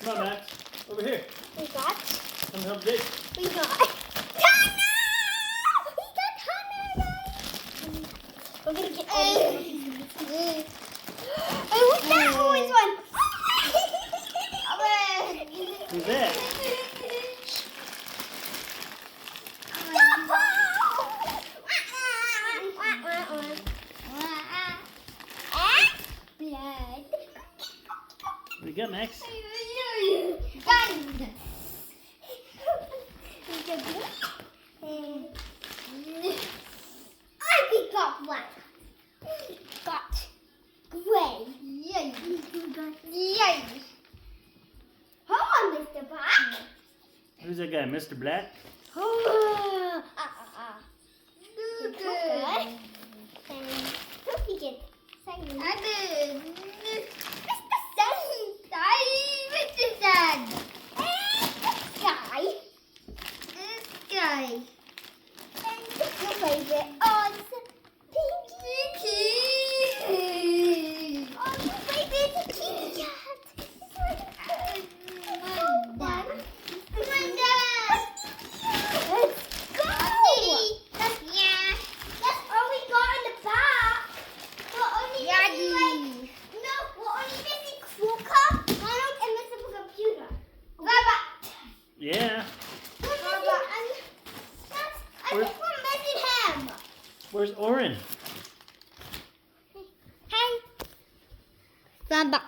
Come on, Max. Over here. We got. Come help Dick. We got. Tanner! We got Tanner, guys. We're gonna get all these. Oh, what's that orange one? Who's that? Blood. What do you got, Max? I got one. Got gray. Yay. Yay. Hold on, Mr. Black. Who's that guy, Mr. Black? Okay. And hope you get second. I did. Mr. Sun. This guy. This guy. And your favorite Pinky. Oh, your favorite kitty cat. One. Come on, Dad. Let's go. That's all we got in the back. We're only missing we're only missing Crocker, Ronald, and Mr. Computer. Robert. Yeah. I think we're missing him. Where's Oren? Hi. Robert.